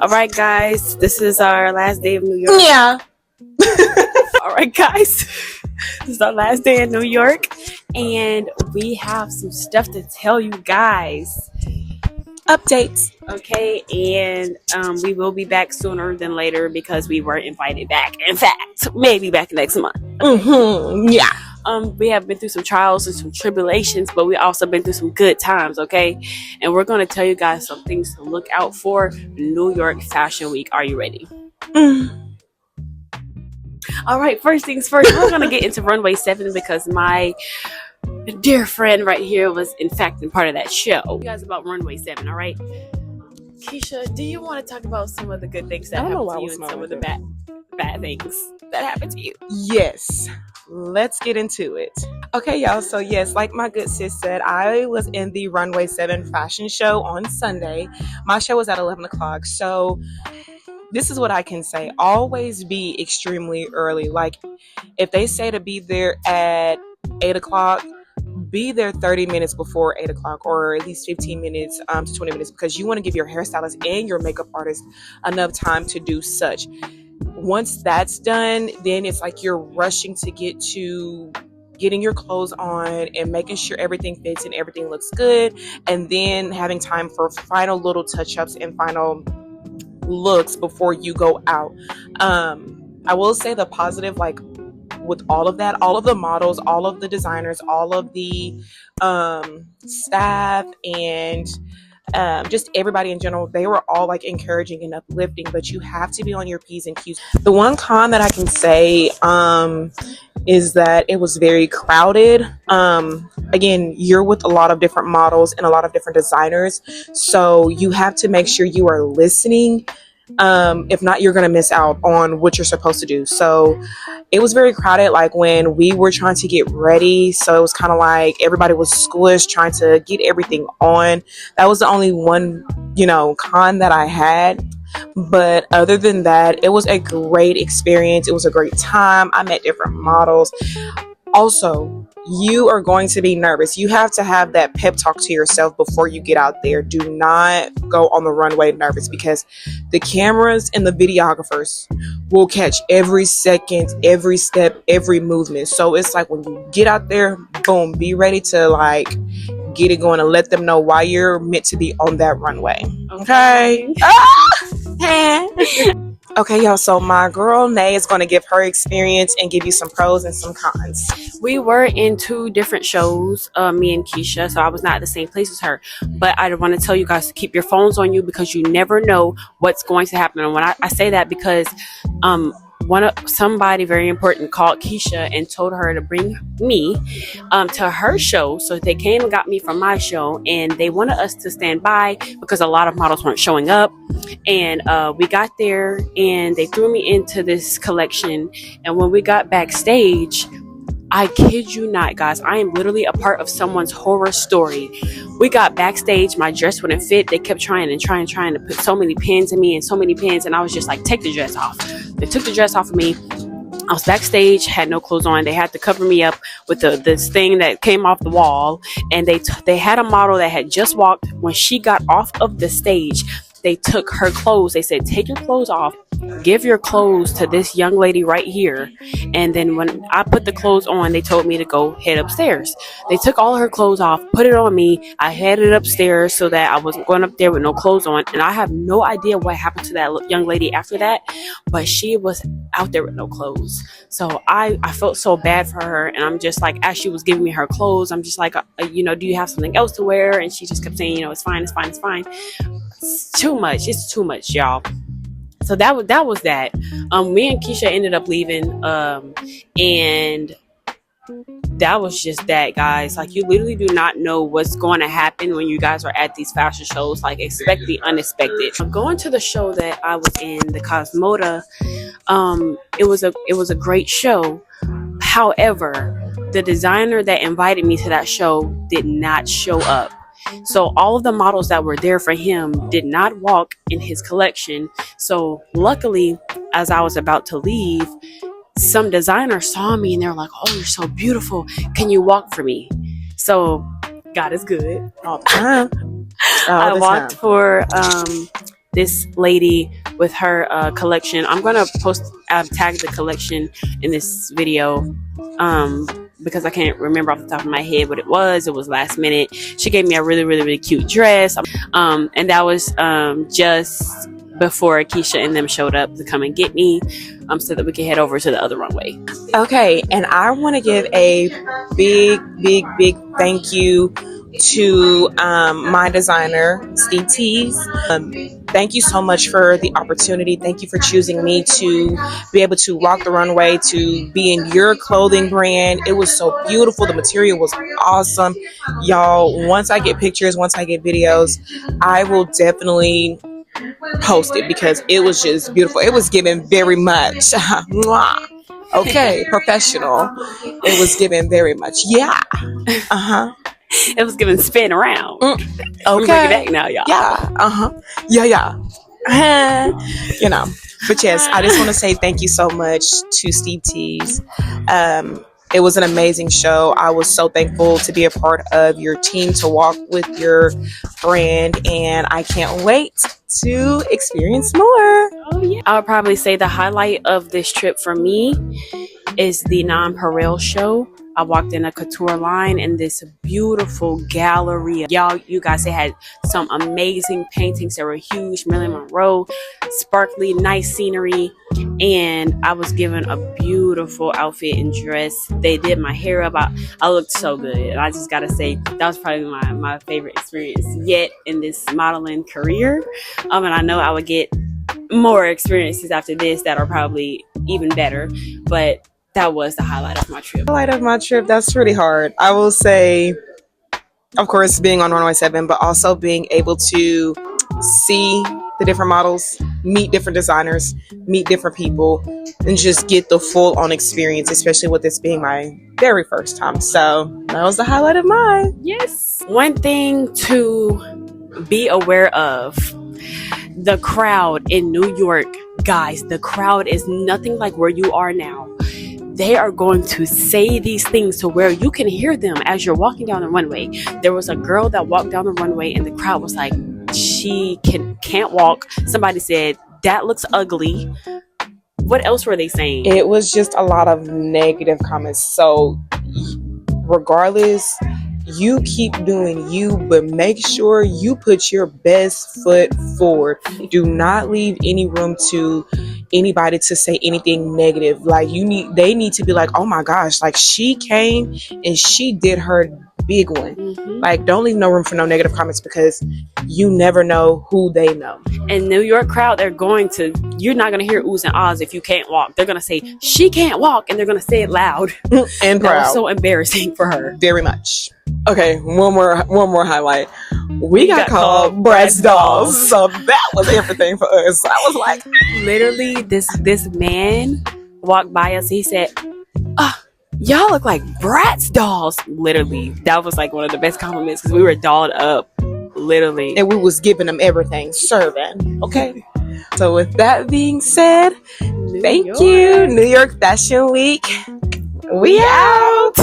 All right, guys, this is our last day of New York. Yeah. All right, guys, this is our last day in New York, and we have some stuff to tell you guys. Updates. Okay, and we will be back sooner than later because we were invited back. In fact, maybe back next month. Yeah. We have been through some trials and some tribulations, but we also been through some good times, okay? And we're going to tell you guys some things to look out for New York Fashion Week. Are you ready? All right, first things first, we're going to get into Runway 7 because my dear friend right here was, in fact, in part of that show. You guys about Runway 7, all right? Keisha, do you want to talk about some of the good things that happened to you and some of the bad things that happened to you? Yes. Let's get into it. Okay, y'all. So yes, like my good sis said, I was in the Runway 7 fashion show on Sunday. My show was at 11 o'clock. So this is what I can say. Always be extremely early. Like if they say to be there at 8 o'clock, be there 30 minutes before 8 o'clock or at least 15 minutes to 20 minutes because you want to give your hairstylist and your makeup artist enough time to do such. Once that's done, then it's like you're rushing to get to getting your clothes on and making sure everything fits and everything looks good, and then having time for final little touch-ups and final looks before you go out. I will say the positive, like with all of that, all of the models, all of the designers, all of the staff, and just everybody in general, they were all like encouraging and uplifting, but you have to be on your P's and Q's. The one con that I can say is that it was very crowded. Again, you're with a lot of different models and a lot of different designers, so you have to make sure you are listening. If not, you're going to miss out on what you're supposed to do. So it was very crowded, like when we were trying to get ready. So it was kind of like everybody was squished trying to get everything on. That was the only one, con that I had. But other than that, it was a great experience. It was a great time. I met different models. Also, you are going to be nervous. You have to have that pep talk to yourself before you get out there. Do not go on the runway nervous because the cameras and the videographers will catch every second, every step, every movement. So it's like when you get out there, boom, be ready to like get it going and let them know why you're meant to be on that runway. Okay? Okay, y'all, so my girl Nay is going to give her experience and give you some pros and some cons. We were in two different shows, me and Keisha, so I was not at the same place as her. But I want to tell you guys to keep your phones on you because you never know what's going to happen. And when I say that because somebody very important called Keisha and told her to bring me to her show. So they came and got me from my show, and they wanted us to stand by because a lot of models weren't showing up. And we got there and they threw me into this collection. And when we got backstage, I kid you not, guys, I am literally a part of someone's horror story. We got backstage, my dress wouldn't fit. They kept trying to put so many pins in me and so many pins, and I was just like, take the dress off. They took the dress off of me. I was backstage, had no clothes on. They had to cover me up with this thing that came off the wall, and they had a model that had just walked. When she got off of the stage, they took her clothes. They said, take your clothes off, give your clothes to this young lady right here. And then when I put the clothes on, they told me to go head upstairs. They took all her clothes off, put it on me. I headed upstairs so that I wasn't going up there with no clothes on. And I have no idea what happened to that young lady after that, but she was out there with no clothes. So I felt so bad for her. And I'm just like, as she was giving me her clothes, I'm just like, do you have something else to wear? And she just kept saying, it's fine, it's fine, it's fine. It's too much, y'all. So that was that. Me and Keisha ended up leaving, and that was just that, guys. Like, you literally do not know what's going to happen when you guys are at these fashion shows. Like, expect the unexpected. Going to the show that I was in, the Cosmoda, it was a great show. However, the designer that invited me to that show did not show up. So all of the models that were there for him did not walk in his collection. So luckily, as I was about to leave, some designer saw me and they're like, oh, you're so beautiful. Can you walk for me? So God is good. All the time. I walked for this lady with her collection. I'm gonna tag the collection in this video because I can't remember off the top of my head what it was. It was last minute. She gave me a really, really, really cute dress, and that was just before Keisha and them showed up to come and get me, so that we could head over to the other runway. Okay, and I want to give a big thank you to my designer, Steve Tees. Thank you so much for the opportunity. Thank you for choosing me to be able to walk the runway, to be in your clothing brand. It was so beautiful. The material was awesome. Y'all, once I get pictures, once I get videos, I will definitely post it because it was just beautiful. It was given very much. Okay, professional. It was given very much. Yeah. It was given spin around. Okay. We bring it back now, y'all. Yeah. You know. But yes, I just want to say thank you so much to Steve Tees. It was an amazing show. I was so thankful to be a part of your team, to walk with your brand, and I can't wait to experience more. Oh yeah. I would probably say the highlight of this trip for me is the Nonpareil show. I walked in a couture line in this beautiful gallery. Y'all, you guys, they had some amazing paintings that were huge. Marilyn Monroe, sparkly, nice scenery. And I was given a beautiful outfit and dress. They did my hair up. I looked so good. And I just got to say, that was probably my favorite experience yet in this modeling career. And I know I would get more experiences after this that are probably even better. But that was the highlight of my trip. Highlight of my trip, that's really hard. I will say, of course, being on Runway 7, but also being able to see the different models, meet different designers, meet different people, and just get the full-on experience, especially with this being my very first time. So that was the highlight of mine. Yes. One thing to be aware of, the crowd in New York. Guys, the crowd is nothing like where you are now. They are going to say these things to where you can hear them as you're walking down the runway. There was a girl that walked down the runway and the crowd was like, she can't walk. Somebody said, that looks ugly. What else were they saying? It was just a lot of negative comments. So regardless, you keep doing you, but make sure you put your best foot forward. Do not leave any room to anybody to say anything negative. Like they need to be like, oh my gosh, like she came and she did her big one. Like, don't leave no room for no negative comments because you never know who they know. And New York crowd, you're not going to hear oohs and ahs if you can't walk. They're going to say, she can't walk, and they're going to say it loud. And proud. That was so embarrassing for her. Very much. Okay, one more highlight. We got called Bratz dolls. So that was everything for us. I was like, literally, this man walked by us. He said, y'all look like Bratz dolls. Literally, that was like one of the best compliments because we were dolled up, literally. And we was giving them everything, serving. Okay. So with that being said, thank you, New York Fashion Week. We out.